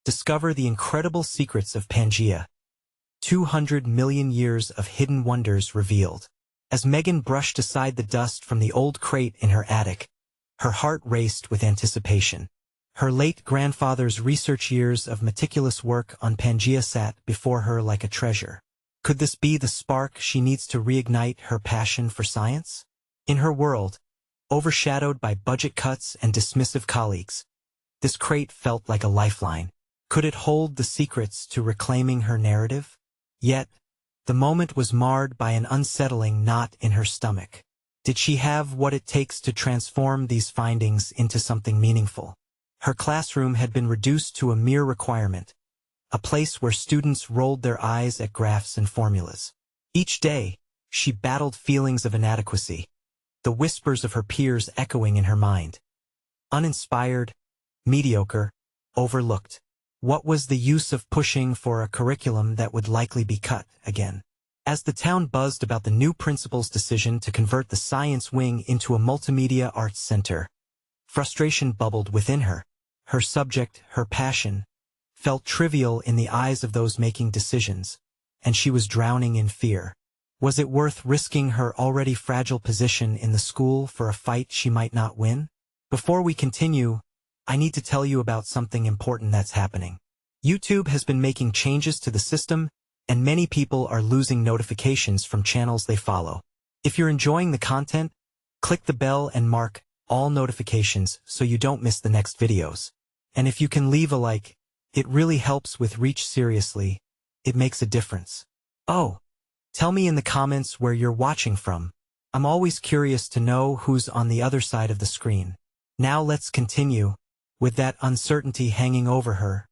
Discover the incredible secrets of Pangea. 200 million years of hidden wonders revealed. As Megan brushed aside the dust from the old crate in her attic, her heart raced with anticipation. Her late grandfather's research years of meticulous work on Pangea sat before her like a treasure. Could this be the spark she needs to reignite her passion for science? In her world, overshadowed by budget cuts and dismissive colleagues, this crate felt like a lifeline. Could it hold the secrets to reclaiming her narrative? Yet, the moment was marred by an unsettling knot in her stomach. Did she have what it takes to transform these findings into something meaningful? Her classroom had been reduced to a mere requirement, a place where students rolled their eyes at graphs and formulas. Each day, she battled feelings of inadequacy, the whispers of her peers echoing in her mind. Uninspired, mediocre, overlooked. What was the use of pushing for a curriculum that would likely be cut again? As the town buzzed about the new principal's decision to convert the science wing into a multimedia arts center, frustration bubbled within her. Her subject, her passion, felt trivial in the eyes of those making decisions, and she was drowning in fear. Was it worth risking her already fragile position in the school for a fight she might not win? Before we continue, I need to tell you about something important that's happening. YouTube has been making changes to the system, and many people are losing notifications from channels they follow. If you're enjoying the content, click the bell and mark all notifications so you don't miss the next videos. And if you can leave a like, it really helps with reach. Seriously, it makes a difference. Oh, tell me in the comments where you're watching from. I'm always curious to know who's on the other side of the screen. Now let's continue. With that uncertainty hanging over her,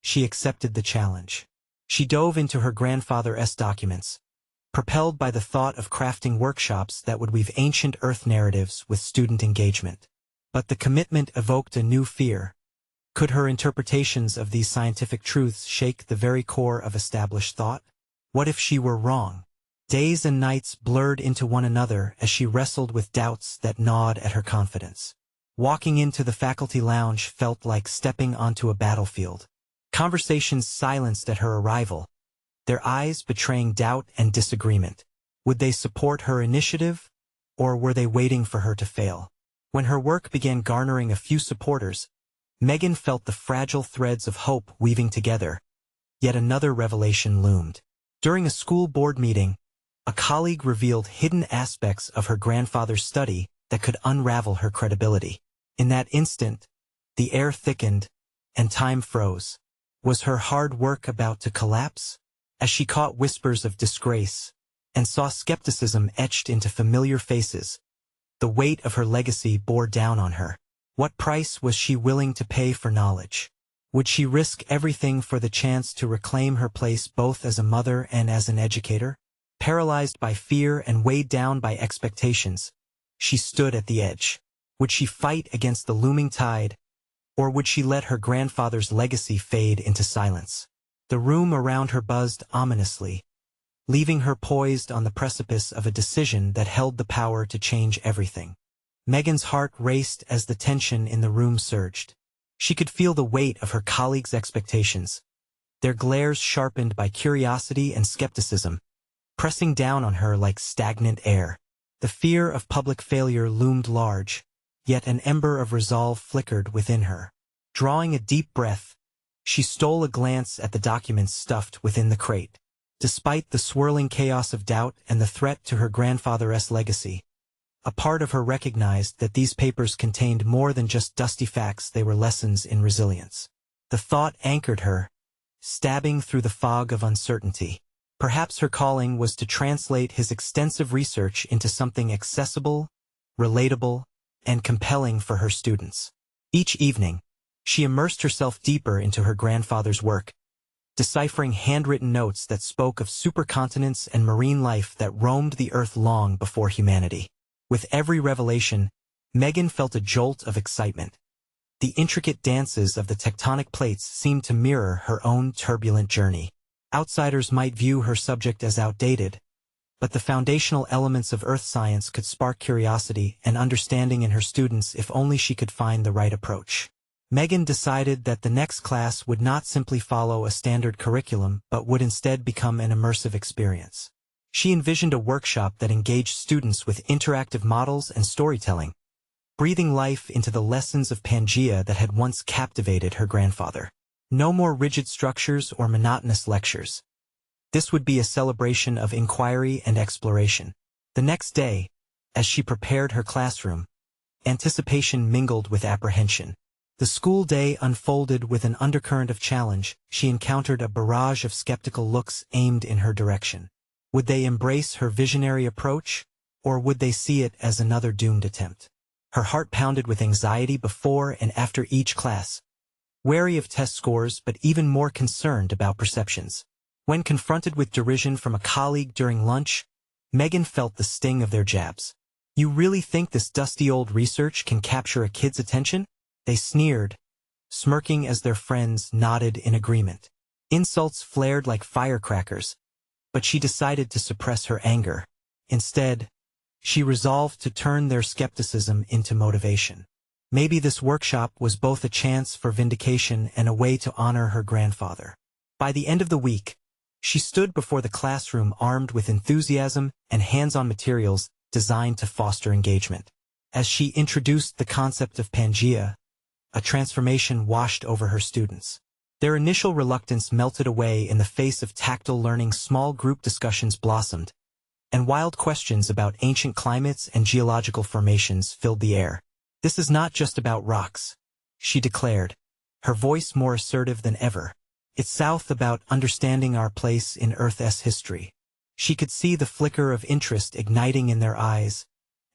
she accepted the challenge. She dove into her grandfather's documents, propelled by the thought of crafting workshops that would weave ancient Earth narratives with student engagement. But the commitment evoked a new fear. Could her interpretations of these scientific truths shake the very core of established thought? What if she were wrong? Days and nights blurred into one another as she wrestled with doubts that gnawed at her confidence. Walking into the faculty lounge felt like stepping onto a battlefield. Conversations silenced at her arrival, their eyes betraying doubt and disagreement. Would they support her initiative, or were they waiting for her to fail? When her work began garnering a few supporters, Megan felt the fragile threads of hope weaving together. Yet another revelation loomed. During a school board meeting, a colleague revealed hidden aspects of her grandfather's study that could unravel her credibility. In that instant, the air thickened, and time froze. Was her hard work about to collapse? As she caught whispers of disgrace, and saw skepticism etched into familiar faces, the weight of her legacy bore down on her. What price was she willing to pay for knowledge? Would she risk everything for the chance to reclaim her place both as a mother and as an educator? Paralyzed by fear and weighed down by expectations, she stood at the edge. Would she fight against the looming tide, or would she let her grandfather's legacy fade into silence? The room around her buzzed ominously, leaving her poised on the precipice of a decision that held the power to change everything. Megan's heart raced as the tension in the room surged. She could feel the weight of her colleagues' expectations, their glares sharpened by curiosity and skepticism, pressing down on her like stagnant air. The fear of public failure loomed large, yet an ember of resolve flickered within her. Drawing a deep breath, she stole a glance at the documents stuffed within the crate. Despite the swirling chaos of doubt and the threat to her grandfather's legacy, a part of her recognized that these papers contained more than just dusty facts. They were lessons in resilience. The thought anchored her, stabbing through the fog of uncertainty. Perhaps her calling was to translate his extensive research into something accessible, relatable, and compelling for her students. Each evening, she immersed herself deeper into her grandfather's work, deciphering handwritten notes that spoke of supercontinents and marine life that roamed the earth long before humanity. With every revelation, Megan felt a jolt of excitement. The intricate dances of the tectonic plates seemed to mirror her own turbulent journey. Outsiders might view her subject as outdated, but the foundational elements of earth science could spark curiosity and understanding in her students if only she could find the right approach. Megan decided that the next class would not simply follow a standard curriculum but would instead become an immersive experience. She envisioned a workshop that engaged students with interactive models and storytelling, breathing life into the lessons of Pangea that had once captivated her grandfather. No more rigid structures or monotonous lectures. This would be a celebration of inquiry and exploration. The next day, as she prepared her classroom, anticipation mingled with apprehension. The school day unfolded with an undercurrent of challenge. She encountered a barrage of skeptical looks aimed in her direction. Would they embrace her visionary approach, or would they see it as another doomed attempt? Her heart pounded with anxiety before and after each class, wary of test scores but even more concerned about perceptions. When confronted with derision from a colleague during lunch, Megan felt the sting of their jabs. "You really think this dusty old research can capture a kid's attention?" They sneered, smirking as their friends nodded in agreement. Insults flared like firecrackers, but she decided to suppress her anger. Instead, she resolved to turn their skepticism into motivation. Maybe this workshop was both a chance for vindication and a way to honor her grandfather. By the end of the week, she stood before the classroom armed with enthusiasm and hands-on materials designed to foster engagement. As she introduced the concept of Pangea, a transformation washed over her students. Their initial reluctance melted away in the face of tactile learning. Small group discussions blossomed, and wild questions about ancient climates and geological formations filled the air. "This is not just about rocks," she declared, her voice more assertive than ever. "It's about understanding our place in Earth's history." She could see the flicker of interest igniting in their eyes,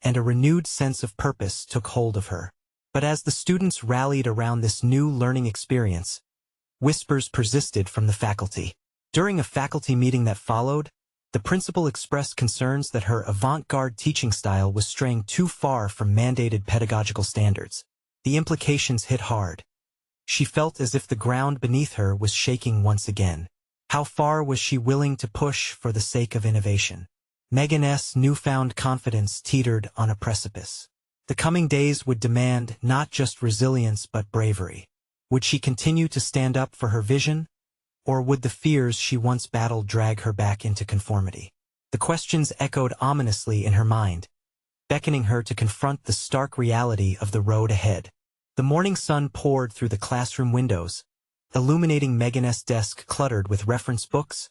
and a renewed sense of purpose took hold of her. But as the students rallied around this new learning experience, whispers persisted from the faculty. During a faculty meeting that followed, the principal expressed concerns that her avant-garde teaching style was straying too far from mandated pedagogical standards. The implications hit hard. She felt as if the ground beneath her was shaking once again. How far was she willing to push for the sake of innovation? Megan's newfound confidence teetered on a precipice. The coming days would demand not just resilience but bravery. Would she continue to stand up for her vision, or would the fears she once battled drag her back into conformity? The questions echoed ominously in her mind, beckoning her to confront the stark reality of the road ahead. The morning sun poured through the classroom windows, illuminating Megan's desk cluttered with reference books,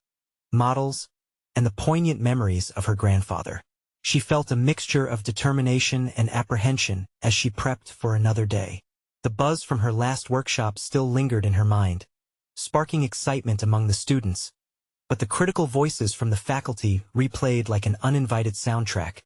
models, and the poignant memories of her grandfather. She felt a mixture of determination and apprehension as she prepped for another day. The buzz from her last workshop still lingered in her mind, sparking excitement among the students, but the critical voices from the faculty replayed like an uninvited soundtrack,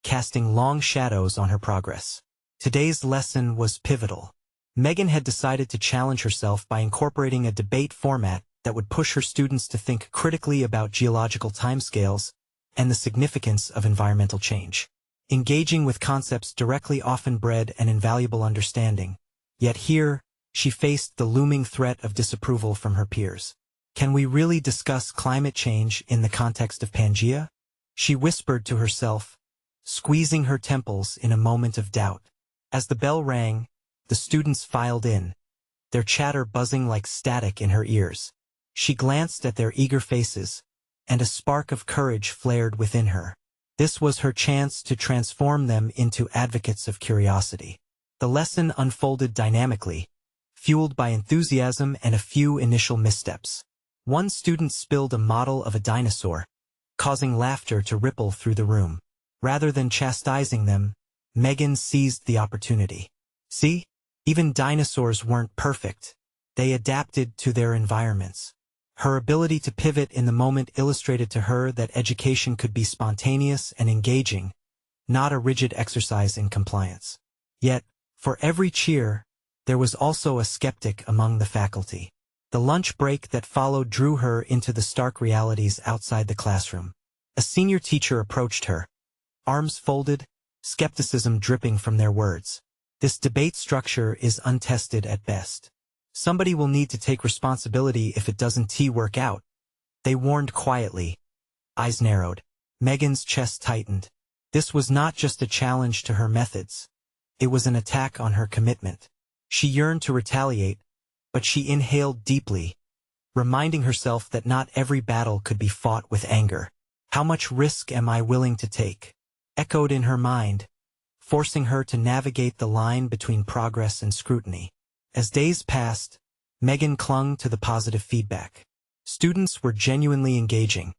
casting long shadows on her progress. Today's lesson was pivotal. Megan had decided to challenge herself by incorporating a debate format that would push her students to think critically about geological timescales and the significance of environmental change. Engaging with concepts directly often bred an invaluable understanding, yet here, she faced the looming threat of disapproval from her peers. "Can we really discuss climate change in the context of Pangea?" she whispered to herself, squeezing her temples in a moment of doubt. As the bell rang, the students filed in, their chatter buzzing like static in her ears. She glanced at their eager faces, and a spark of courage flared within her. This was her chance to transform them into advocates of curiosity. The lesson unfolded dynamically, fueled by enthusiasm and a few initial missteps. One student spilled a model of a dinosaur, causing laughter to ripple through the room. Rather than chastising them, Megan seized the opportunity. "See? Even dinosaurs weren't perfect. They adapted to their environments." Her ability to pivot in the moment illustrated to her that education could be spontaneous and engaging, not a rigid exercise in compliance. Yet, for every cheer, there was also a skeptic among the faculty. The lunch break that followed drew her into the stark realities outside the classroom. A senior teacher approached her, arms folded, skepticism dripping from their words. "This debate structure is untested at best. Somebody will need to take responsibility if it doesn't work out," they warned quietly. Eyes narrowed. Megan's chest tightened. This was not just a challenge to her methods. It was an attack on her commitment. She yearned to retaliate, but she inhaled deeply, reminding herself that not every battle could be fought with anger. "How much risk am I willing to take?" echoed in her mind, forcing her to navigate the line between progress and scrutiny. As days passed, Megan clung to the positive feedback. Students were genuinely engaging.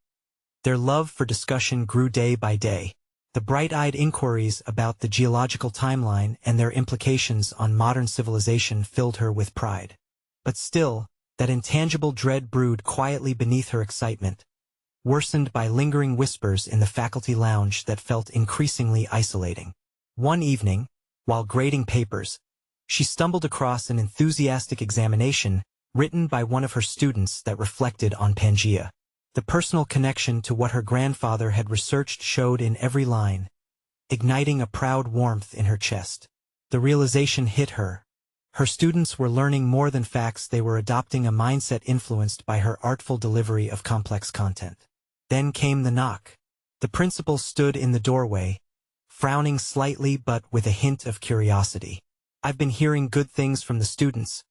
Their love for discussion grew day by day. The bright-eyed inquiries about the geological timeline and their implications on modern civilization filled her with pride. But still, that intangible dread brewed quietly beneath her excitement, worsened by lingering whispers in the faculty lounge that felt increasingly isolating. One evening, while grading papers, she stumbled across an enthusiastic examination written by one of her students that reflected on Pangea. The personal connection to what her grandfather had researched showed in every line, igniting a proud warmth in her chest. The realization hit her. Her students were learning more than facts, they were adopting a mindset influenced by her artful delivery of complex content. Then came the knock. The principal stood in the doorway, frowning slightly but with a hint of curiosity. "I've been hearing good things from the students,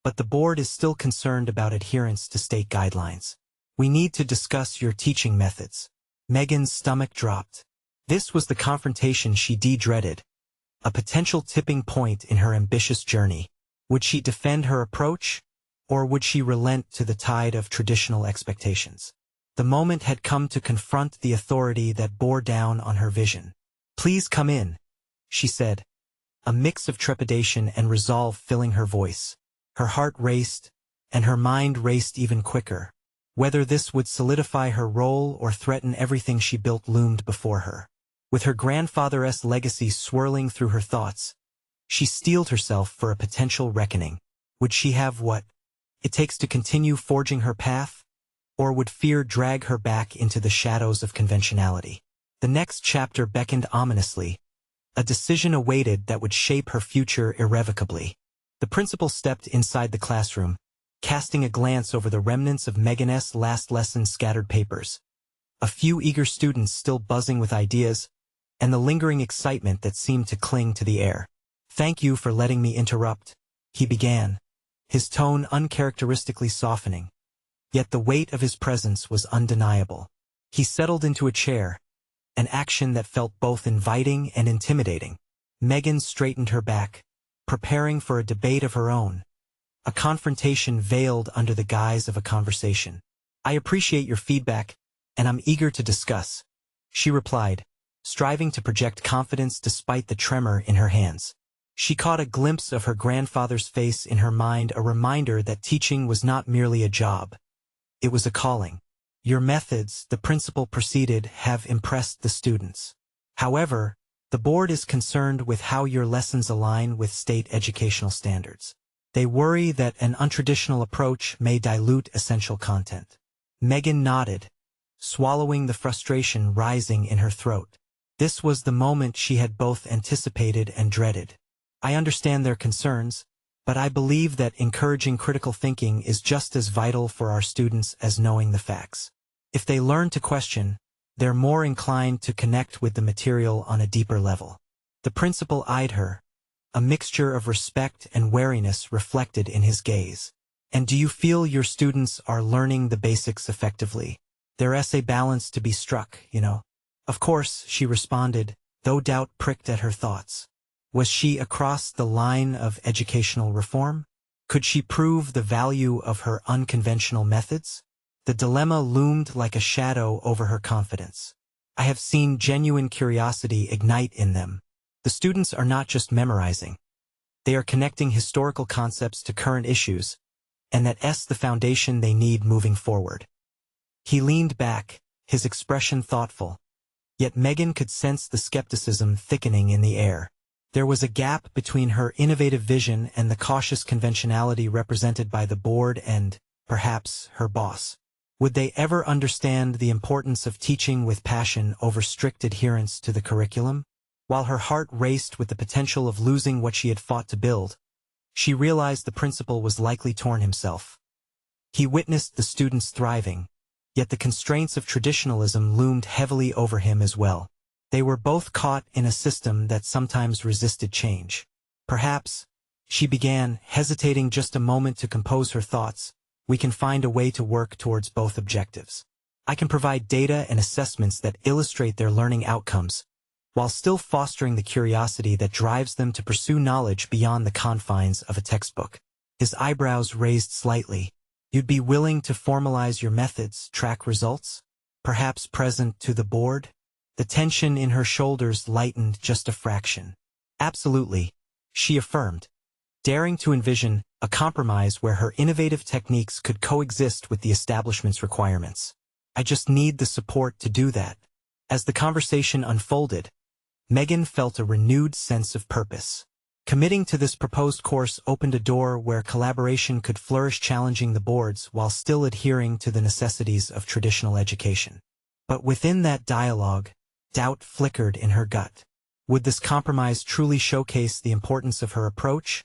but the board is still concerned about adherence to state guidelines. We need to discuss your teaching methods." Megan's stomach dropped. This was the confrontation she dreaded, a potential tipping point in her ambitious journey. Would she defend her approach, or would she relent to the tide of traditional expectations? The moment had come to confront the authority that bore down on her vision. "Please come in," she said, a mix of trepidation and resolve filling her voice. Her heart raced, and her mind raced even quicker. Whether this would solidify her role or threaten everything she built loomed before her. With her grandfather's legacy swirling through her thoughts, she steeled herself for a potential reckoning. Would she have what it takes to continue forging her path, or would fear drag her back into the shadows of conventionality? The next chapter beckoned ominously, a decision awaited that would shape her future irrevocably. The principal stepped inside the classroom, casting a glance over the remnants of Megan's last lesson's scattered papers. A few eager students still buzzing with ideas, and the lingering excitement that seemed to cling to the air. "Thank you for letting me interrupt," he began, his tone uncharacteristically softening. Yet the weight of his presence was undeniable. He settled into a chair, an action that felt both inviting and intimidating. Megan straightened her back, preparing for a debate of her own, a confrontation veiled under the guise of a conversation. "I appreciate your feedback, and I'm eager to discuss," she replied, striving to project confidence despite the tremor in her hands. She caught a glimpse of her grandfather's face in her mind, a reminder that teaching was not merely a job. It was a calling. "Your methods," the principal proceeded, "have impressed the students. However, the board is concerned with how your lessons align with state educational standards. They worry that an untraditional approach may dilute essential content." Megan nodded, swallowing the frustration rising in her throat. This was the moment she had both anticipated and dreaded. "I understand their concerns, but I believe that encouraging critical thinking is just as vital for our students as knowing the facts. If they learn to question, they're more inclined to connect with the material on a deeper level." The principal eyed her, a mixture of respect and wariness reflected in his gaze. "And do you feel your students are learning the basics effectively? There's a balance to be struck, you know." "Of course," she responded, though doubt pricked at her thoughts. Was she across the line of educational reform? Could she prove the value of her unconventional methods? The dilemma loomed like a shadow over her confidence. "I have seen genuine curiosity ignite in them. The students are not just memorizing. They are connecting historical concepts to current issues, and that's the foundation they need moving forward." He leaned back, his expression thoughtful. Yet Megan could sense the skepticism thickening in the air. There was a gap between her innovative vision and the cautious conventionality represented by the board and, perhaps, her boss. Would they ever understand the importance of teaching with passion over strict adherence to the curriculum? While her heart raced with the potential of losing what she had fought to build, she realized the principal was likely torn himself. He witnessed the students thriving, yet the constraints of traditionalism loomed heavily over him as well. They were both caught in a system that sometimes resisted change. Perhaps, She began, hesitating just a moment to compose her thoughts. We can find a way to work towards both objectives. I can provide data and assessments that illustrate their learning outcomes, while still fostering the curiosity that drives them to pursue knowledge beyond the confines of a textbook. His eyebrows raised slightly. You'd be willing to formalize your methods, track results? Perhaps present to the board? The tension in her shoulders lightened just a fraction. Absolutely, she affirmed, daring to envision a compromise where her innovative techniques could coexist with the establishment's requirements. I just need the support to do that. As the conversation unfolded, Megan felt a renewed sense of purpose. Committing to this proposed course opened a door where collaboration could flourish, challenging the boards while still adhering to the necessities of traditional education. But within that dialogue, doubt flickered in her gut. Would this compromise truly showcase the importance of her approach,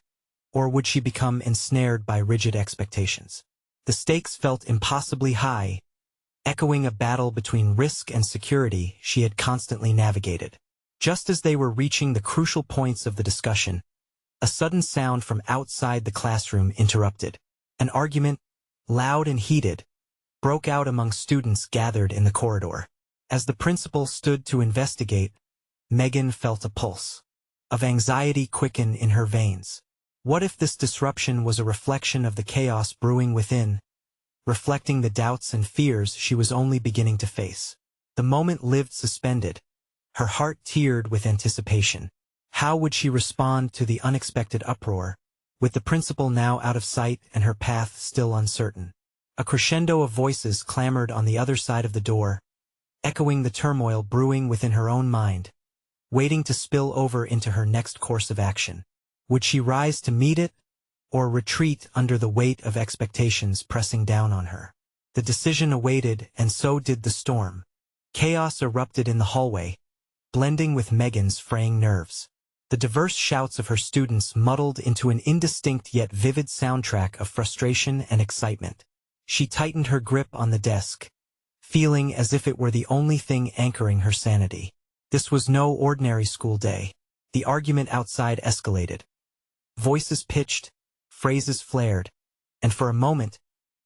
or would she become ensnared by rigid expectations? The stakes felt impossibly high, echoing a battle between risk and security she had constantly navigated. Just as they were reaching the crucial points of the discussion, a sudden sound from outside the classroom interrupted. An argument, loud and heated, broke out among students gathered in the corridor. As the principal stood to investigate, Megan felt a pulse of anxiety quicken in her veins. What if this disruption was a reflection of the chaos brewing within, reflecting the doubts and fears she was only beginning to face? The moment lived suspended. Her heart teared with anticipation. How would she respond to the unexpected uproar, with the principal now out of sight and her path still uncertain? A crescendo of voices clamored on the other side of the door, echoing the turmoil brewing within her own mind, waiting to spill over into her next course of action. Would she rise to meet it, or retreat under the weight of expectations pressing down on her? The decision awaited, and so did the storm. Chaos erupted in the hallway, blending with Megan's fraying nerves. The diverse shouts of her students muddled into an indistinct yet vivid soundtrack of frustration and excitement. She tightened her grip on the desk, feeling as if it were the only thing anchoring her sanity. This was no ordinary school day. The argument outside escalated. Voices pitched, phrases flared, and for a moment,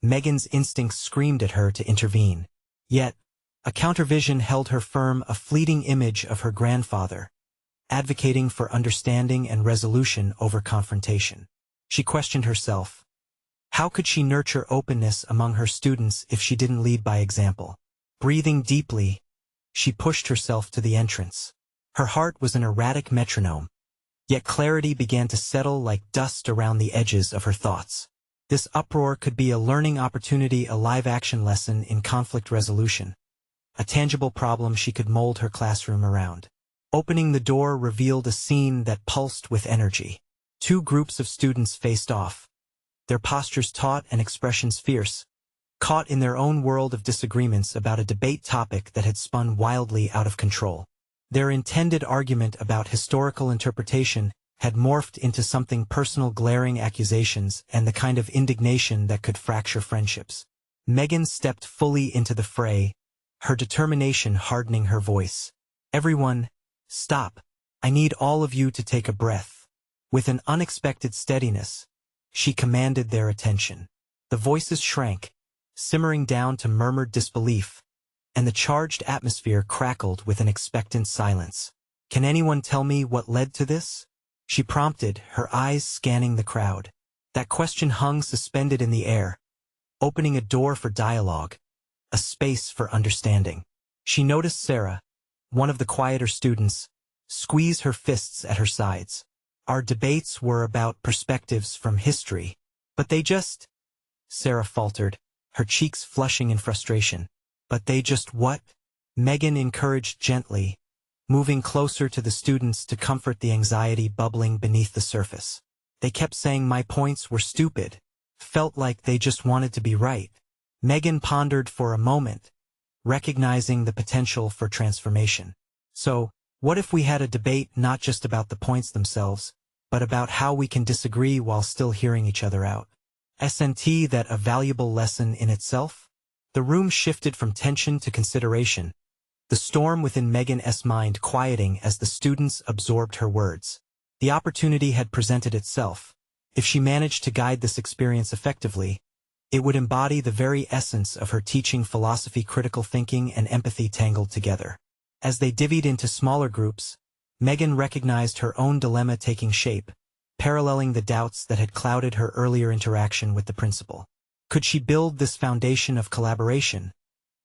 Megan's instincts screamed at her to intervene. Yet, a countervision held her firm, a fleeting image of her grandfather, advocating for understanding and resolution over confrontation. She questioned herself. How could she nurture openness among her students if she didn't lead by example? Breathing deeply, she pushed herself to the entrance. Her heart was an erratic metronome, yet clarity began to settle like dust around the edges of her thoughts. This uproar could be a learning opportunity, a live-action lesson in conflict resolution, a tangible problem she could mold her classroom around. Opening the door revealed a scene that pulsed with energy. Two groups of students faced off, their postures taut and expressions fierce, caught in their own world of disagreements about a debate topic that had spun wildly out of control. Their intended argument about historical interpretation had morphed into something personal, glaring accusations and the kind of indignation that could fracture friendships. Megan stepped fully into the fray, her determination hardening her voice. Everyone, stop. I need all of you to take a breath. With an unexpected steadiness, she commanded their attention. The voices shrank, simmering down to murmured disbelief, and the charged atmosphere crackled with an expectant silence. Can anyone tell me what led to this? She prompted, her eyes scanning the crowd. That question hung suspended in the air, opening a door for dialogue, a space for understanding. She noticed Sarah, one of the quieter students, squeeze her fists at her sides. Our debates were about perspectives from history, but they just... Sarah faltered, her cheeks flushing in frustration. But they just what? Megan encouraged gently, moving closer to the students to comfort the anxiety bubbling beneath the surface. They kept saying my points were stupid, felt like they just wanted to be right. Megan pondered for a moment, recognizing the potential for transformation. So, what if we had a debate not just about the points themselves, but about how we can disagree while still hearing each other out? Isn't that a valuable lesson in itself? The room shifted from tension to consideration, the storm within Megan's mind quieting as the students absorbed her words. The opportunity had presented itself, If she managed to guide this experience effectively, it would embody the very essence of her teaching: philosophy, critical thinking, and empathy tangled together. As they divvied into smaller groups, Megan recognized her own dilemma taking shape, paralleling the doubts that had clouded her earlier interaction with the principal. Could she build this foundation of collaboration,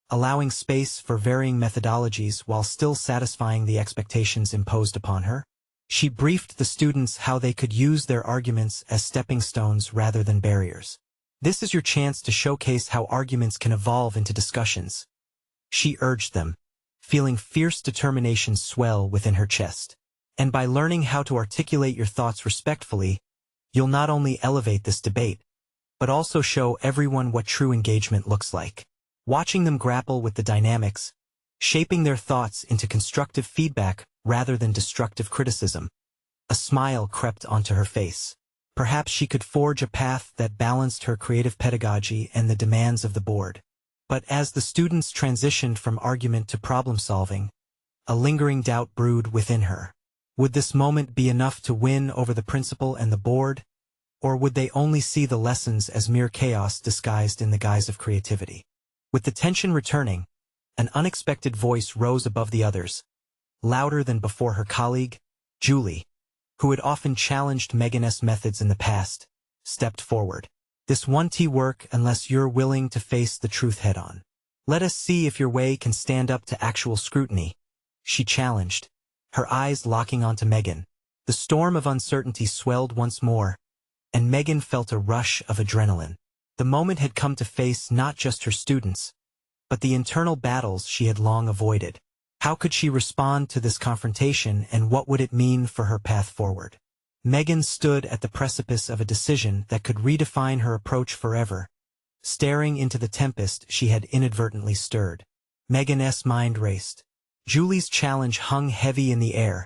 allowing space for varying methodologies while still satisfying the expectations imposed upon her? She briefed the students how they could use their arguments as stepping stones rather than barriers. This is your chance to showcase how arguments can evolve into discussions, she urged them, feeling fierce determination swell within her chest. And by learning how to articulate your thoughts respectfully, you'll not only elevate this debate, but also show everyone what true engagement looks like. Watching them grapple with the dynamics, shaping their thoughts into constructive feedback rather than destructive criticism, a smile crept onto her face. Perhaps she could forge a path that balanced her creative pedagogy and the demands of the board. But as the students transitioned from argument to problem-solving, a lingering doubt brewed within her. Would this moment be enough to win over the principal and the board, or would they only see the lessons as mere chaos disguised in the guise of creativity? With the tension returning, an unexpected voice rose above the others, louder than before. Her colleague, Julie, who had often challenged Megan's methods in the past, stepped forward. This won't work unless you're willing to face the truth head-on. Let us see if your way can stand up to actual scrutiny, she challenged, her eyes locking onto Megan. The storm of uncertainty swelled once more, and Megan felt a rush of adrenaline. The moment had come to face not just her students, but the internal battles she had long avoided. How could she respond to this confrontation, and what would it mean for her path forward? Megan stood at the precipice of a decision that could redefine her approach forever, staring into the tempest she had inadvertently stirred. Megan's mind raced. Julie's challenge hung heavy in the air,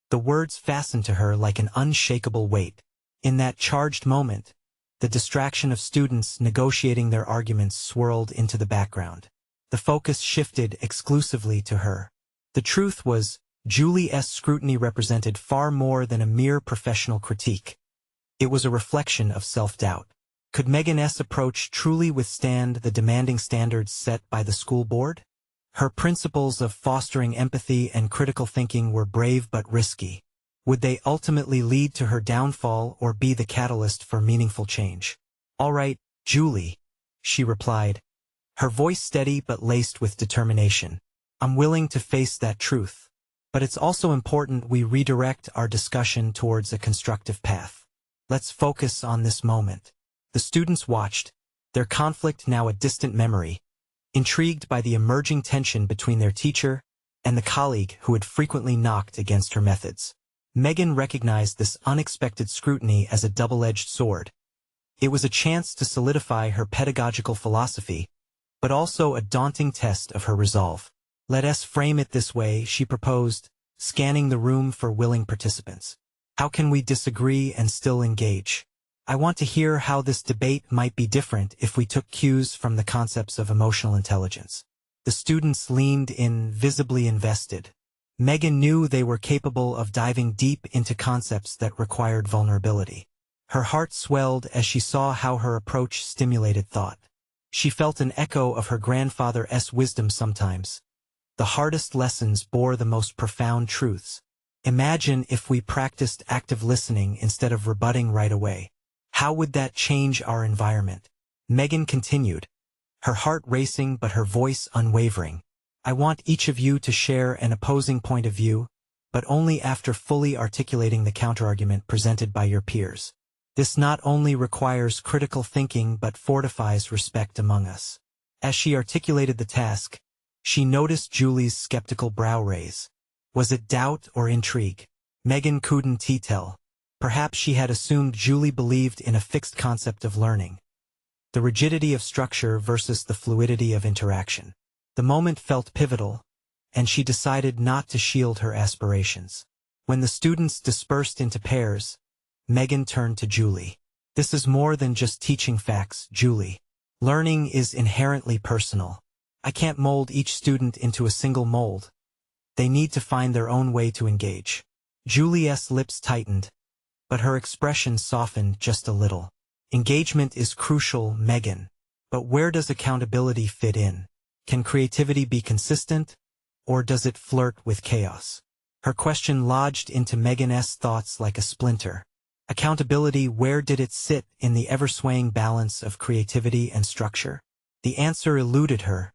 the words fastened to her like an unshakable weight. In that charged moment, the distraction of students negotiating their arguments swirled into the background. The focus shifted exclusively to her. The truth was, Julie's scrutiny represented far more than a mere professional critique. It was a reflection of self-doubt. Could Megan's approach truly withstand the demanding standards set by the school board? Her principles of fostering empathy and critical thinking were brave but risky. Would they ultimately lead to her downfall or be the catalyst for meaningful change? "All right, Julie," she replied, her voice steady but laced with determination. "I'm willing to face that truth. But it's also important we redirect our discussion towards a constructive path. Let's focus on this moment." The students watched, their conflict now a distant memory, intrigued by the emerging tension between their teacher and the colleague who had frequently knocked against her methods. Megan recognized this unexpected scrutiny as a double-edged sword. It was a chance to solidify her pedagogical philosophy, but also a daunting test of her resolve. "Let us frame it this way," she proposed, scanning the room for willing participants. "How can we disagree and still engage? I want to hear how this debate might be different if we took cues from the concepts of emotional intelligence." The students leaned in, visibly invested. Megan knew they were capable of diving deep into concepts that required vulnerability. Her heart swelled as she saw how her approach stimulated thought. She felt an echo of her grandfather's wisdom: sometimes the hardest lessons bore the most profound truths. Imagine if we practiced active listening instead of rebutting right away. How would that change our environment? Megan continued, her heart racing but her voice unwavering. "I want each of you to share an opposing point of view, but only after fully articulating the counterargument presented by your peers. This not only requires critical thinking but fortifies respect among us." As she articulated the task, she noticed Julie's skeptical brow raise. Was it doubt or intrigue? Megan couldn't tell. Perhaps she had assumed Julie believed in a fixed concept of learning, the rigidity of structure versus the fluidity of interaction. The moment felt pivotal, and she decided not to shield her aspirations. When the students dispersed into pairs, Megan turned to Julie. "This is more than just teaching facts, Julie. Learning is inherently personal. I can't mold each student into a single mold. They need to find their own way to engage." Julie's lips tightened, but her expression softened just a little. Engagement is crucial, Megan. But where does accountability fit in? Can creativity be consistent, or does it flirt with chaos? Her question lodged into Megan's thoughts like a splinter. Accountability, where did it sit in the ever-swaying balance of creativity and structure? The answer eluded her.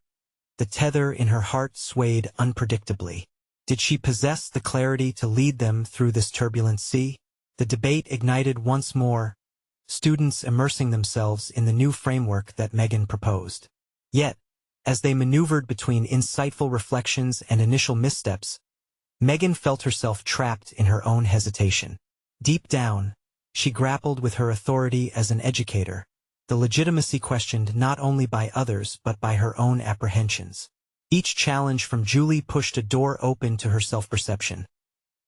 The tether in her heart swayed unpredictably. Did she possess the clarity to lead them through this turbulent sea? The debate ignited once more, students immersing themselves in the new framework that Megan proposed. Yet, as they maneuvered between insightful reflections and initial missteps, Megan felt herself trapped in her own hesitation. Deep down, she grappled with her authority as an educator, the legitimacy questioned not only by others but by her own apprehensions. Each challenge from Julie pushed a door open to her self-perception.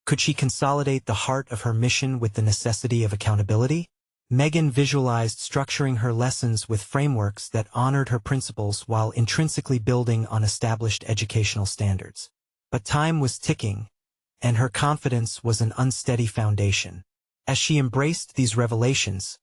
Could she consolidate the heart of her mission with the necessity of accountability? Megan visualized structuring her lessons with frameworks that honored her principles while intrinsically building on established educational standards. But time was ticking, and her confidence was an unsteady foundation. As she embraced these revelations,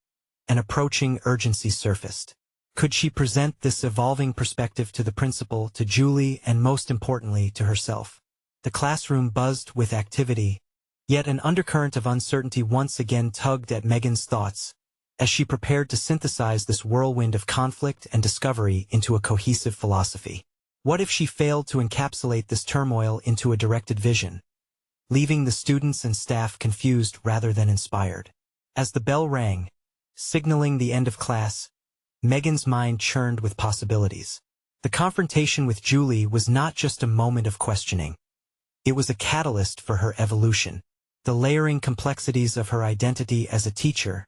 an approaching urgency surfaced. Could she present this evolving perspective to the principal, to Julie, and most importantly, to herself? The classroom buzzed with activity, yet an undercurrent of uncertainty once again tugged at Megan's thoughts, as she prepared to synthesize this whirlwind of conflict and discovery into a cohesive philosophy. What if she failed to encapsulate this turmoil into a directed vision, leaving the students and staff confused rather than inspired? As the bell rang, signaling the end of class, Megan's mind churned with possibilities. The confrontation with Julie was not just a moment of questioning. It was a catalyst for her evolution. The layering complexities of her identity as a teacher,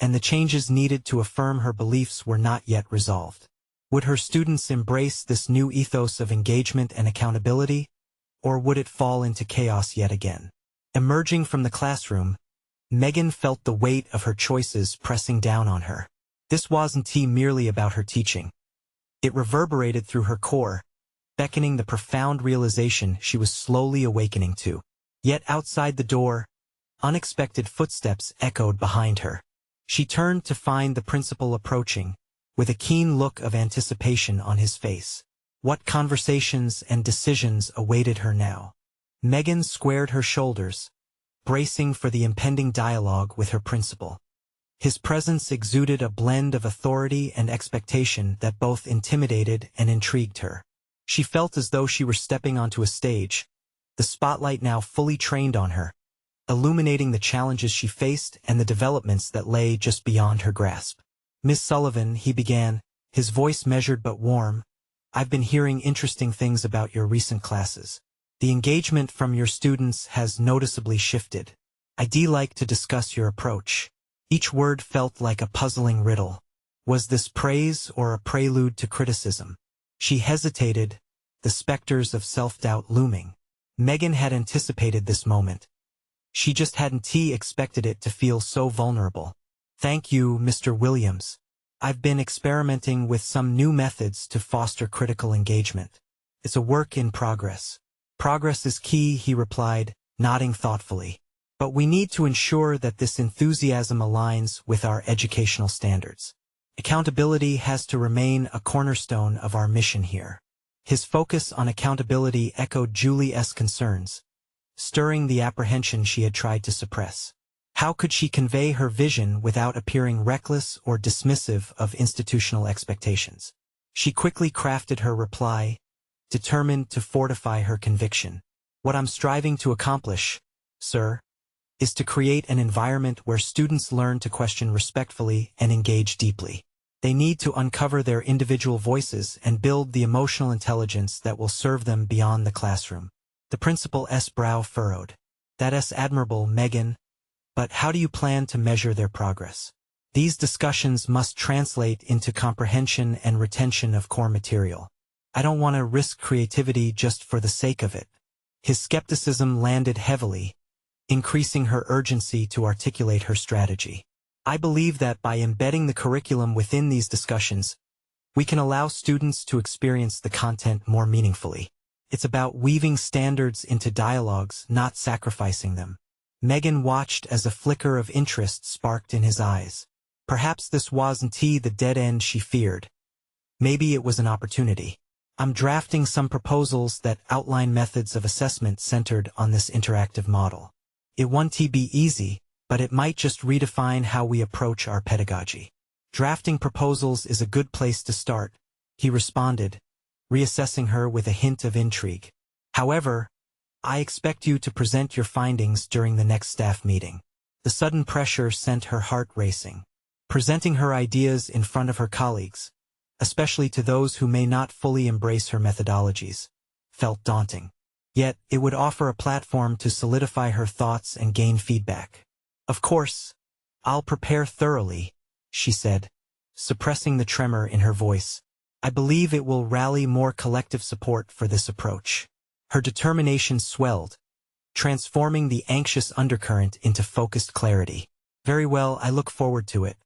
and the changes needed to affirm her beliefs were not yet resolved. Would her students embrace this new ethos of engagement and accountability, or would it fall into chaos yet again? Emerging from the classroom, Megan felt the weight of her choices pressing down on her. This wasn't merely about her teaching. It reverberated through her core, beckoning the profound realization she was slowly awakening to. Yet outside the door, unexpected footsteps echoed behind her. She turned to find the principal approaching, with a keen look of anticipation on his face. What conversations and decisions awaited her now? Megan squared her shoulders, bracing for the impending dialogue with her principal. His presence exuded a blend of authority and expectation that both intimidated and intrigued her. She felt as though she were stepping onto a stage, the spotlight now fully trained on her, illuminating the challenges she faced and the developments that lay just beyond her grasp. "Miss Sullivan," he began, his voice measured but warm, "I've been hearing interesting things about your recent classes. The engagement from your students has noticeably shifted. I'd like to discuss your approach." Each word felt like a puzzling riddle. Was this praise or a prelude to criticism? She hesitated, the specters of self-doubt looming. Megan had anticipated this moment. She just hadn't expected it to feel so vulnerable. "Thank you, Mr. Williams. I've been experimenting with some new methods to foster critical engagement. It's a work in progress." "Progress is key," he replied, nodding thoughtfully. "But we need to ensure that this enthusiasm aligns with our educational standards. Accountability has to remain a cornerstone of our mission here." His focus on accountability echoed Julie's concerns, stirring the apprehension she had tried to suppress. How could she convey her vision without appearing reckless or dismissive of institutional expectations? She quickly crafted her reply, determined to fortify her conviction. "What I'm striving to accomplish, sir, is to create an environment where students learn to question respectfully and engage deeply. They need to uncover their individual voices and build the emotional intelligence that will serve them beyond the classroom." The principal's brow furrowed. "That's admirable, Megan. But how do you plan to measure their progress? These discussions must translate into comprehension and retention of core material. I don't want to risk creativity just for the sake of it." His skepticism landed heavily, increasing her urgency to articulate her strategy. "I believe that by embedding the curriculum within these discussions, we can allow students to experience the content more meaningfully. It's about weaving standards into dialogues, not sacrificing them." Megan watched as a flicker of interest sparked in his eyes. Perhaps this wasn't the dead end she feared. Maybe it was an opportunity. I'm drafting some proposals that outline methods of assessment centered on this interactive model. It won't be easy, but it might just redefine how we approach our pedagogy. Drafting proposals is a good place to start, he responded, reassessing her with a hint of intrigue. However, I expect you to present your findings during the next staff meeting. The sudden pressure sent her heart racing. Presenting her ideas in front of her colleagues, especially to those who may not fully embrace her methodologies, felt daunting. Yet, it would offer a platform to solidify her thoughts and gain feedback. Of course, I'll prepare thoroughly, she said, suppressing the tremor in her voice. I believe it will rally more collective support for this approach. Her determination swelled, transforming the anxious undercurrent into focused clarity. Very well, I look forward to it.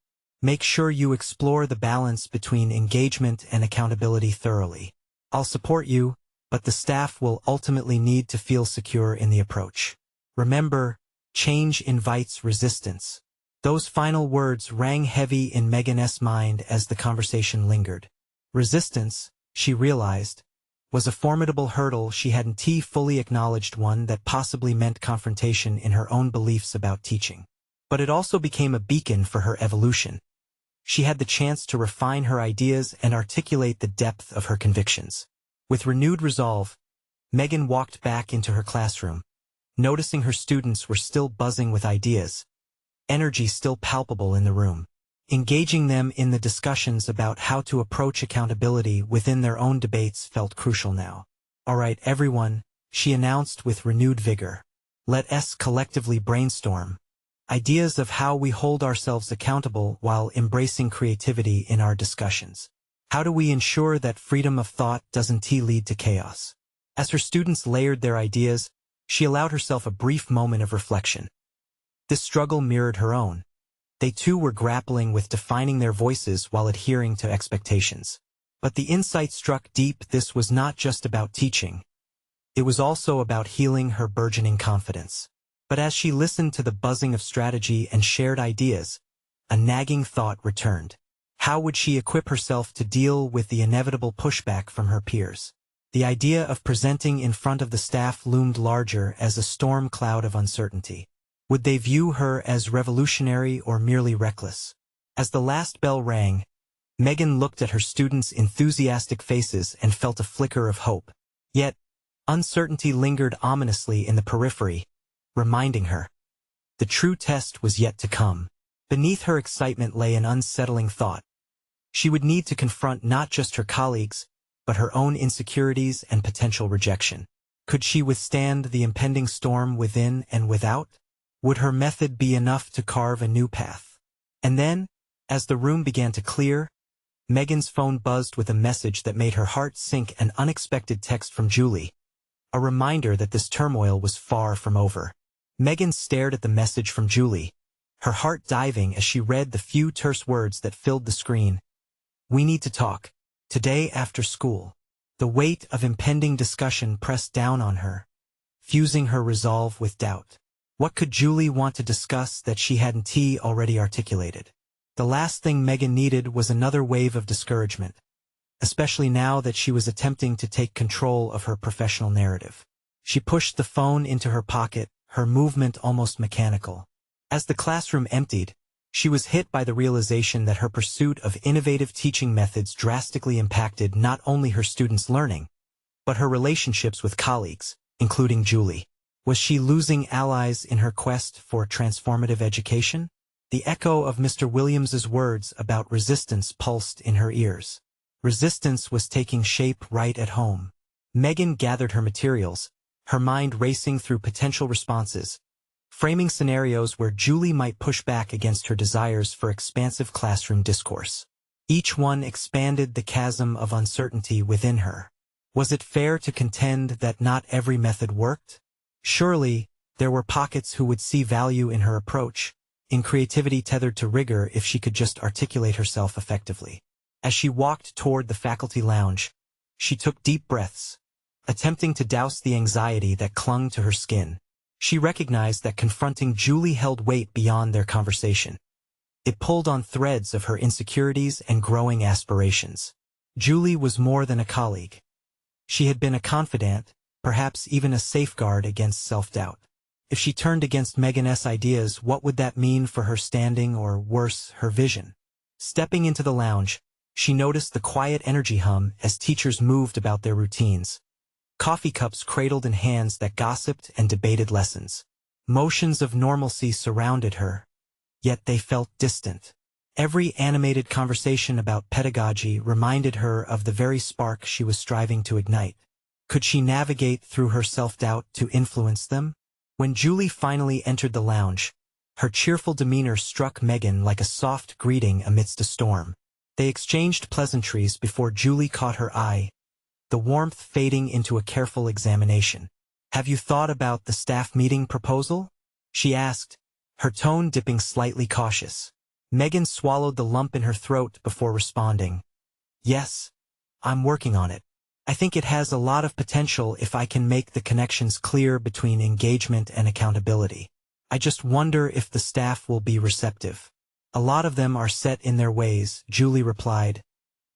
Make sure you explore the balance between engagement and accountability thoroughly. I'll support you, but the staff will ultimately need to feel secure in the approach. Remember, change invites resistance. Those final words rang heavy in Megan's mind as the conversation lingered. Resistance, she realized, was a formidable hurdle she hadn't fully acknowledged, one that possibly meant confrontation in her own beliefs about teaching. But it also became a beacon for her evolution. She had the chance to refine her ideas and articulate the depth of her convictions. With renewed resolve, Megan walked back into her classroom, noticing her students were still buzzing with ideas, energy still palpable in the room. Engaging them in the discussions about how to approach accountability within their own debates felt crucial now. All right, everyone, she announced with renewed vigor. Let's collectively brainstorm ideas of how we hold ourselves accountable while embracing creativity in our discussions. How do we ensure that freedom of thought doesn't lead to chaos? As her students layered their ideas, she allowed herself a brief moment of reflection. This struggle mirrored her own. They too were grappling with defining their voices while adhering to expectations. But the insight struck deep. This was not just about teaching. It was also about healing her burgeoning confidence. But as she listened to the buzzing of strategy and shared ideas, a nagging thought returned. How would she equip herself to deal with the inevitable pushback from her peers? The idea of presenting in front of the staff loomed larger as a storm cloud of uncertainty. Would they view her as revolutionary or merely reckless? As the last bell rang, Megan looked at her students' enthusiastic faces and felt a flicker of hope. Yet, uncertainty lingered ominously in the periphery, reminding her. The true test was yet to come. Beneath her excitement lay an unsettling thought. She would need to confront not just her colleagues, but her own insecurities and potential rejection. Could she withstand the impending storm within and without? Would her method be enough to carve a new path? And then, as the room began to clear, Megan's phone buzzed with a message that made her heart sink, an unexpected text from Julie. A reminder that this turmoil was far from over. Megan stared at the message from Julie, her heart diving as she read the few terse words that filled the screen. We need to talk. Today after school. The weight of impending discussion pressed down on her, fusing her resolve with doubt. What could Julie want to discuss that she hadn't already articulated? The last thing Megan needed was another wave of discouragement, especially now that she was attempting to take control of her professional narrative. She pushed the phone into her pocket, her movement almost mechanical. As the classroom emptied, she was hit by the realization that her pursuit of innovative teaching methods drastically impacted not only her students' learning, but her relationships with colleagues, including Julie. Was she losing allies in her quest for transformative education? The echo of Mr. Williams's words about resistance pulsed in her ears. Resistance was taking shape right at home. Megan gathered her materials, her mind racing through potential responses, framing scenarios where Julie might push back against her desires for expansive classroom discourse. Each one expanded the chasm of uncertainty within her. Was it fair to contend that not every method worked? Surely, there were pockets who would see value in her approach, in creativity tethered to rigor if she could just articulate herself effectively. As she walked toward the faculty lounge, she took deep breaths, attempting to douse the anxiety that clung to her skin. She recognized that confronting Julie held weight beyond their conversation. It pulled on threads of her insecurities and growing aspirations. Julie was more than a colleague. She had been a confidant, perhaps even a safeguard against self-doubt. If she turned against Megan's ideas, what would that mean for her standing or, worse, her vision? Stepping into the lounge, she noticed the quiet energy hum as teachers moved about their routines. Coffee cups cradled in hands that gossiped and debated lessons. Motions of normalcy surrounded her, yet they felt distant. Every animated conversation about pedagogy reminded her of the very spark she was striving to ignite. Could she navigate through her self-doubt to influence them? When Julie finally entered the lounge, her cheerful demeanor struck Megan like a soft greeting amidst a storm. They exchanged pleasantries before Julie caught her eye, the warmth fading into a careful examination. "Have you thought about the staff meeting proposal?" she asked, her tone dipping slightly cautious. Megan swallowed the lump in her throat before responding. "Yes, I'm working on it. I think it has a lot of potential if I can make the connections clear between engagement and accountability. I just wonder if the staff will be receptive." "A lot of them are set in their ways," Julie replied,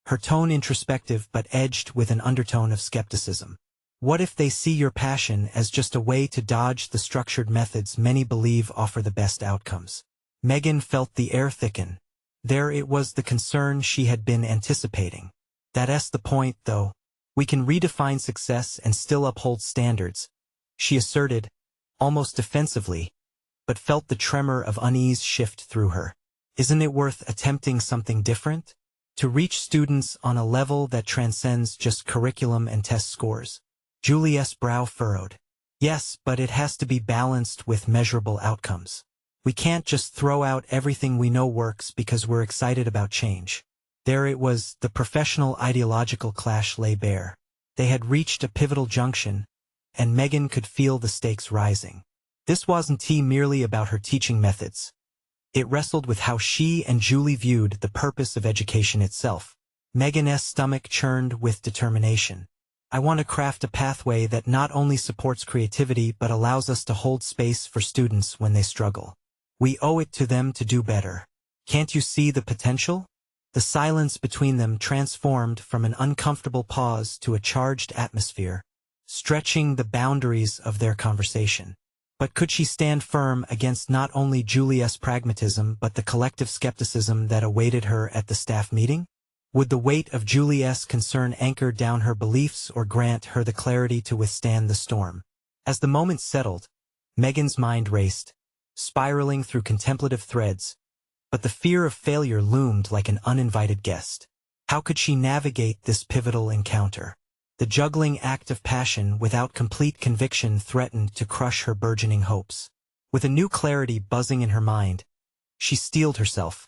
her tone introspective but edged with an undertone of skepticism. "What if they see your passion as just a way to dodge the structured methods many believe offer the best outcomes?" Megan felt the air thicken. There it was, the concern she had been anticipating. "That's the point, though. We can redefine success and still uphold standards," she asserted, almost defensively, but felt the tremor of unease shift through her. "Isn't it worth attempting something different? To reach students on a level that transcends just curriculum and test scores?" Julie's brow furrowed. "Yes, but it has to be balanced with measurable outcomes. We can't just throw out everything we know works because we're excited about change." There it was, the professional ideological clash lay bare. They had reached a pivotal junction, and Megan could feel the stakes rising. This wasn't merely about her teaching methods. It wrestled with how she and Julie viewed the purpose of education itself. Megan's stomach churned with determination. "I want to craft a pathway that not only supports creativity but allows us to hold space for students when they struggle. We owe it to them to do better. Can't you see the potential?" The silence between them transformed from an uncomfortable pause to a charged atmosphere, stretching the boundaries of their conversation. But could she stand firm against not only Julie's pragmatism but the collective skepticism that awaited her at the staff meeting? Would the weight of Julie's concern anchor down her beliefs or grant her the clarity to withstand the storm? As the moment settled, Megan's mind raced, spiraling through contemplative threads, but the fear of failure loomed like an uninvited guest. How could she navigate this pivotal encounter? The juggling act of passion without complete conviction threatened to crush her burgeoning hopes. With a new clarity buzzing in her mind, she steeled herself,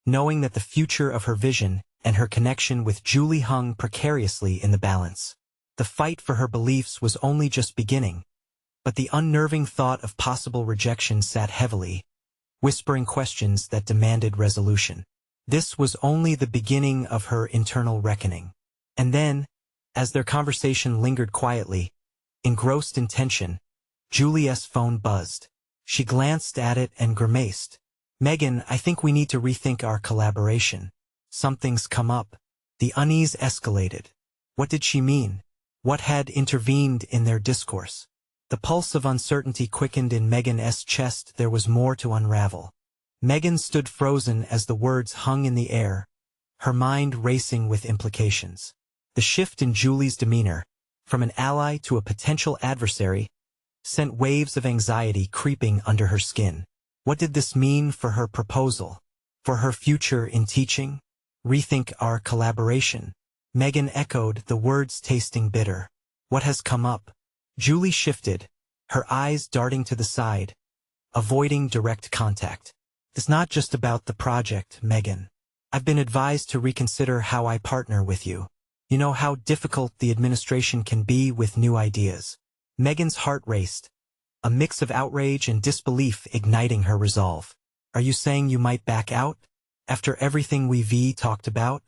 knowing that the future of her vision and her connection with Julie hung precariously in the balance. The fight for her beliefs was only just beginning, but the unnerving thought of possible rejection sat heavily, whispering questions that demanded resolution. This was only the beginning of her internal reckoning. And then, as their conversation lingered quietly, engrossed in tension, Julie's phone buzzed. She glanced at it and grimaced. "Megan, I think we need to rethink our collaboration. Something's come up." The unease escalated. What did she mean? What had intervened in their discourse? The pulse of uncertainty quickened in Megan's chest. There was more to unravel. Megan stood frozen as the words hung in the air, her mind racing with implications. The shift in Julie's demeanor, from an ally to a potential adversary, sent waves of anxiety creeping under her skin. What did this mean for her proposal? For her future in teaching? "Rethink our collaboration." Megan echoed, the words tasting bitter. "What has come up?" Julie shifted, her eyes darting to the side, avoiding direct contact. "It's not just about the project, Megan. I've been advised to reconsider how I partner with you. You know how difficult the administration can be with new ideas." Megan's heart raced, a mix of outrage and disbelief igniting her resolve. "Are you saying you might back out? After everything we've talked about?"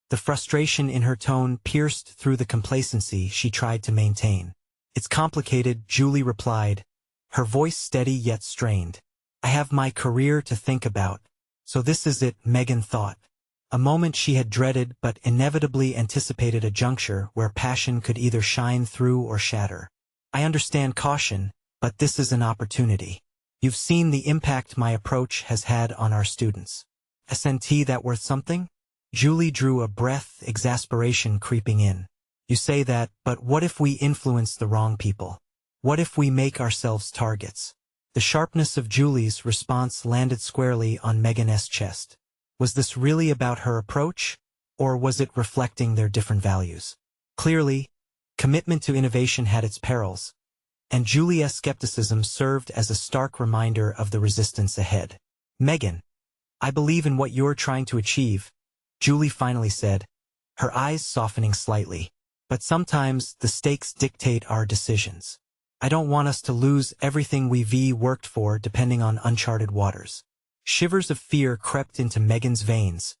The frustration in her tone pierced through the complacency she tried to maintain. "It's complicated," Julie replied, her voice steady yet strained. I have my career to think about, so this is it, Megan thought. A moment she had dreaded but inevitably anticipated, a juncture where passion could either shine through or shatter. I understand caution, but this is an opportunity. You've seen the impact my approach has had on our students. Isn't that worth something? Julie drew a breath, exasperation creeping in. You say that, but what if we influence the wrong people? What if we make ourselves targets? The sharpness of Julie's response landed squarely on Megan's chest. Was this really about her approach, or was it reflecting their different values? Clearly, commitment to innovation had its perils, and Julie's skepticism served as a stark reminder of the resistance ahead. Megan, I believe in what you're trying to achieve, Julie finally said, her eyes softening slightly. But sometimes the stakes dictate our decisions. I don't want us to lose everything we've worked for depending on uncharted waters. Shivers of fear crept into Megan's veins,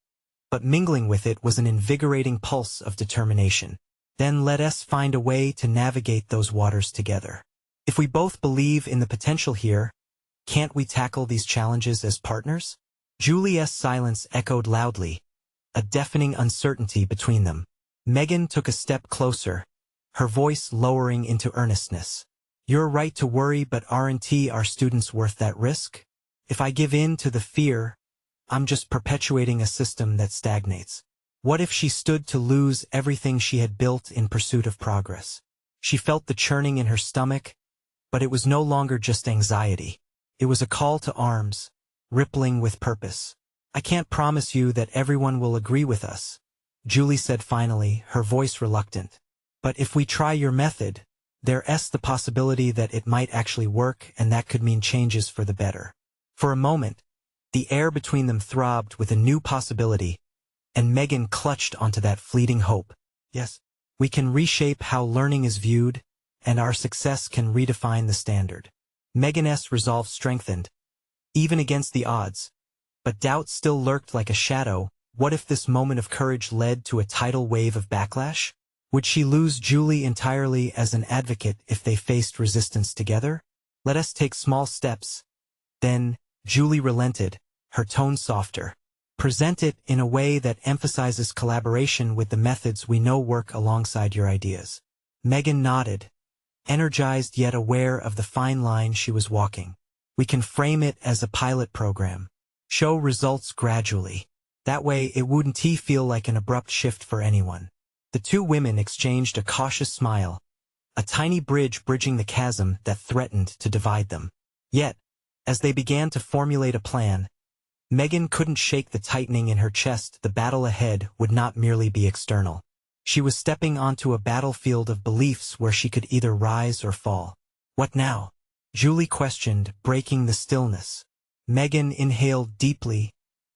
but mingling with it was an invigorating pulse of determination. Then let us find a way to navigate those waters together. If we both believe in the potential here, can't we tackle these challenges as partners? Julie's silence echoed loudly, a deafening uncertainty between them. Megan took a step closer, her voice lowering into earnestness. You're right to worry, but aren't our students worth that risk? If I give in to the fear, I'm just perpetuating a system that stagnates. What if she stood to lose everything she had built in pursuit of progress? She felt the churning in her stomach, but it was no longer just anxiety. It was a call to arms, rippling with purpose. I can't promise you that everyone will agree with us, Julie said finally, her voice reluctant. But if we try your method, there's the possibility that it might actually work, and that could mean changes for the better. For a moment, the air between them throbbed with a new possibility, and Megan clutched onto that fleeting hope. Yes, we can reshape how learning is viewed, and our success can redefine the standard. Megan's resolve strengthened, even against the odds. But doubt still lurked like a shadow. What if this moment of courage led to a tidal wave of backlash? Would she lose Julie entirely as an advocate if they faced resistance together? Let us take small steps. Then, Julie relented, her tone softer. Present it in a way that emphasizes collaboration with the methods we know work alongside your ideas. Megan nodded, energized yet aware of the fine line she was walking. We can frame it as a pilot program. Show results gradually. That way it wouldn't feel like an abrupt shift for anyone. The two women exchanged a cautious smile, a tiny bridge bridging the chasm that threatened to divide them. Yet, as they began to formulate a plan, Megan couldn't shake the tightening in her chest. The battle ahead would not merely be external. She was stepping onto a battlefield of beliefs where she could either rise or fall. What now? Julie questioned, breaking the stillness. Megan inhaled deeply,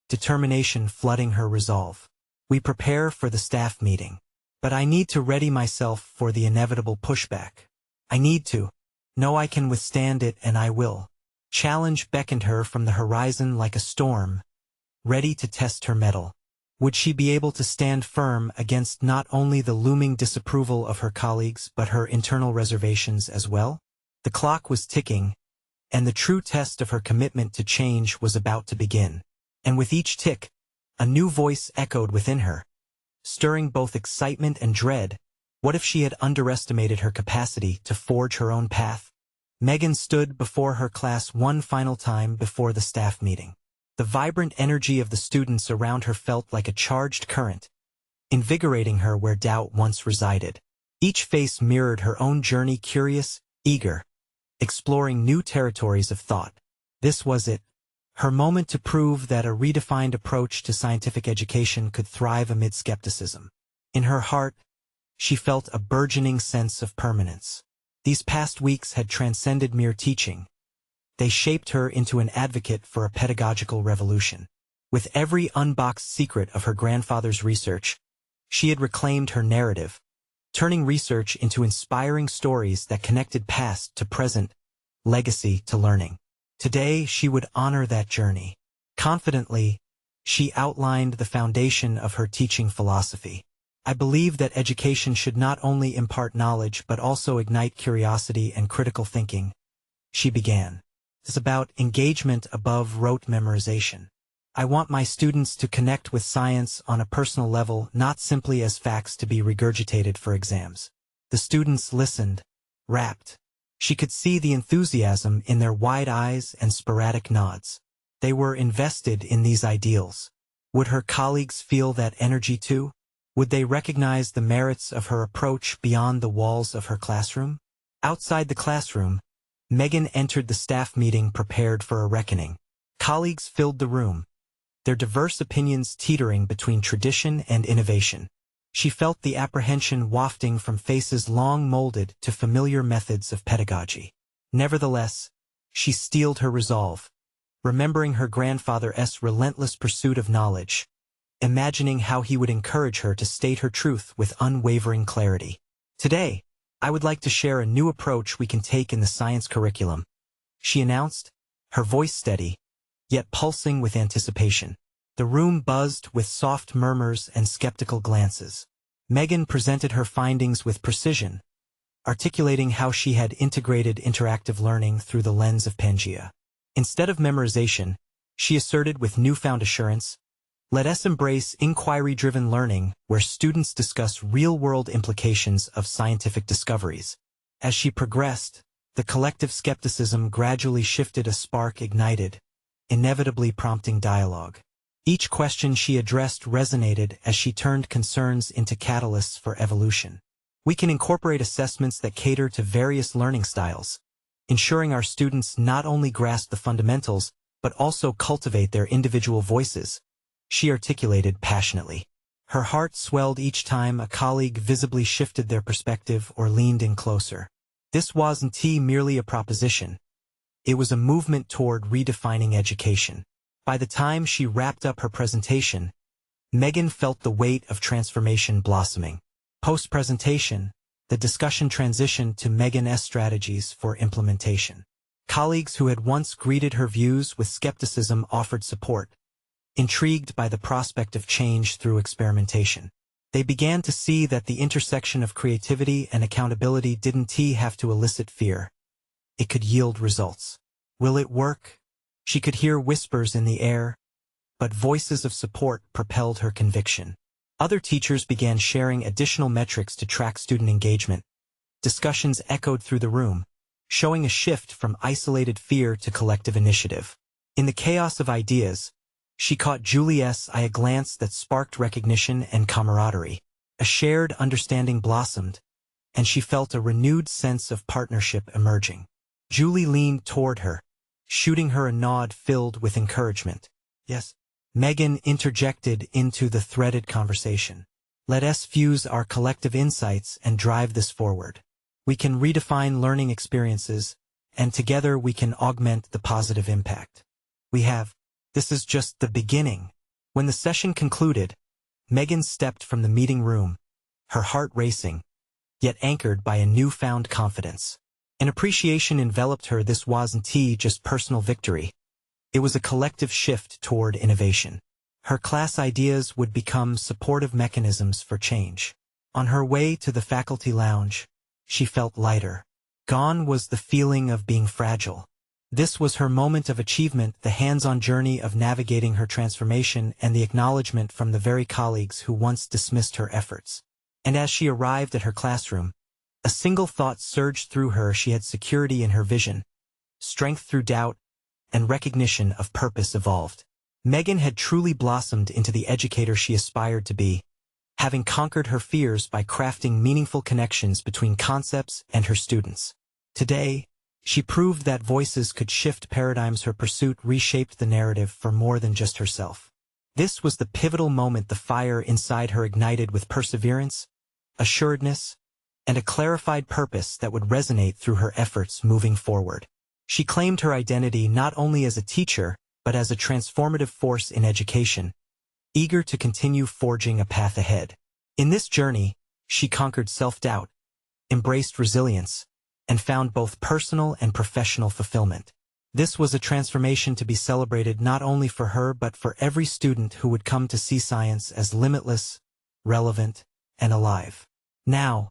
determination flooding her resolve. We prepare for the staff meeting. But I need to ready myself for the inevitable pushback. I need to. Know I can withstand it, and I will. Challenge beckoned her from the horizon like a storm, ready to test her mettle. Would she be able to stand firm against not only the looming disapproval of her colleagues but her internal reservations as well? The clock was ticking, and the true test of her commitment to change was about to begin. And with each tick, a new voice echoed within her, stirring both excitement and dread. What if she had underestimated her capacity to forge her own path? Megan stood before her class one final time before the staff meeting. The vibrant energy of the students around her felt like a charged current, invigorating her where doubt once resided. Each face mirrored her own journey, curious, eager, exploring new territories of thought. This was it, her moment to prove that a redefined approach to scientific education could thrive amid skepticism. In her heart, she felt a burgeoning sense of permanence. These past weeks had transcended mere teaching. They shaped her into an advocate for a pedagogical revolution. With every unboxed secret of her grandfather's research, she had reclaimed her narrative, turning research into inspiring stories that connected past to present, legacy to learning. Today, she would honor that journey. Confidently, she outlined the foundation of her teaching philosophy. I believe that education should not only impart knowledge but also ignite curiosity and critical thinking. she began. It's about engagement above rote memorization. I want my students to connect with science on a personal level, not simply as facts to be regurgitated for exams. The students listened, rapt. She could see the enthusiasm in their wide eyes and sporadic nods. They were invested in these ideals. Would her colleagues feel that energy too? Would they recognize the merits of her approach beyond the walls of her classroom? Outside the classroom, Megan entered the staff meeting prepared for a reckoning. Colleagues filled the room, their diverse opinions teetering between tradition and innovation. She felt the apprehension wafting from faces long molded to familiar methods of pedagogy. Nevertheless, she steeled her resolve, remembering her grandfather's relentless pursuit of knowledge, imagining how he would encourage her to state her truth with unwavering clarity. Today, I would like to share a new approach we can take in the science curriculum, she announced, her voice steady, yet pulsing with anticipation. The room buzzed with soft murmurs and skeptical glances. Megan presented her findings with precision, articulating how she had integrated interactive learning through the lens of Pangea. Instead of memorization, she asserted with newfound assurance, let us embrace inquiry-driven learning where students discuss real-world implications of scientific discoveries. As she progressed, the collective skepticism gradually shifted, a spark ignited, inevitably prompting dialogue. Each question she addressed resonated as she turned concerns into catalysts for evolution. We can incorporate assessments that cater to various learning styles, ensuring our students not only grasp the fundamentals, but also cultivate their individual voices, she articulated passionately. Her heart swelled each time a colleague visibly shifted their perspective or leaned in closer. This wasn't merely a proposition. It was a movement toward redefining education. By the time she wrapped up her presentation, Megan felt the weight of transformation blossoming. Post-presentation, the discussion transitioned to Megan's strategies for implementation. Colleagues who had once greeted her views with skepticism offered support, intrigued by the prospect of change through experimentation. They began to see that the intersection of creativity and accountability didn't have to elicit fear. It could yield results. Will it work? She could hear whispers in the air, but voices of support propelled her conviction. Other teachers began sharing additional metrics to track student engagement. Discussions echoed through the room, showing a shift from isolated fear to collective initiative. In the chaos of ideas, she caught Julie's eye, a glance that sparked recognition and camaraderie. A shared understanding blossomed, and she felt a renewed sense of partnership emerging. Julie leaned toward her, shooting her a nod filled with encouragement. Yes. Megan interjected into the threaded conversation. Let us fuse our collective insights and drive this forward. We can redefine learning experiences, and together we can augment the positive impact. This is just the beginning. When the session concluded, Megan stepped from the meeting room, her heart racing, yet anchored by a newfound confidence. An appreciation enveloped her. This wasn't just personal victory. It was a collective shift toward innovation. Her class ideas would become supportive mechanisms for change. On her way to the faculty lounge, she felt lighter. Gone was the feeling of being fragile. This was her moment of achievement, the hands-on journey of navigating her transformation and the acknowledgement from the very colleagues who once dismissed her efforts. And as she arrived at her classroom, a single thought surged through her. She had security in her vision, strength through doubt, and recognition of purpose evolved. Megan had truly blossomed into the educator she aspired to be, having conquered her fears by crafting meaningful connections between concepts and her students. Today, she proved that voices could shift paradigms. Her pursuit reshaped the narrative for more than just herself. This was the pivotal moment. The fire inside her ignited with perseverance, assuredness, and a clarified purpose that would resonate through her efforts moving forward. She claimed her identity not only as a teacher, but as a transformative force in education, eager to continue forging a path ahead. In this journey, she conquered self-doubt, embraced resilience, and found both personal and professional fulfillment. This was a transformation to be celebrated not only for her but for every student who would come to see science as limitless, relevant, and alive. Now,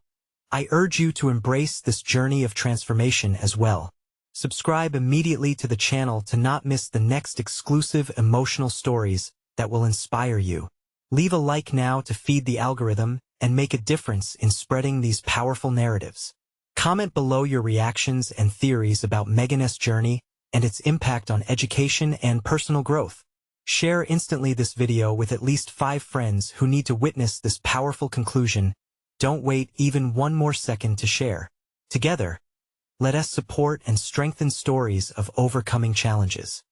I urge you to embrace this journey of transformation as well. Subscribe immediately to the channel to not miss the next exclusive emotional stories that will inspire you. Leave a like now to feed the algorithm and make a difference in spreading these powerful narratives. Comment below your reactions and theories about Megan's journey and its impact on education and personal growth. Share instantly this video with at least 5 friends who need to witness this powerful conclusion. Don't wait even one more second to share. Together, let us support and strengthen stories of overcoming challenges.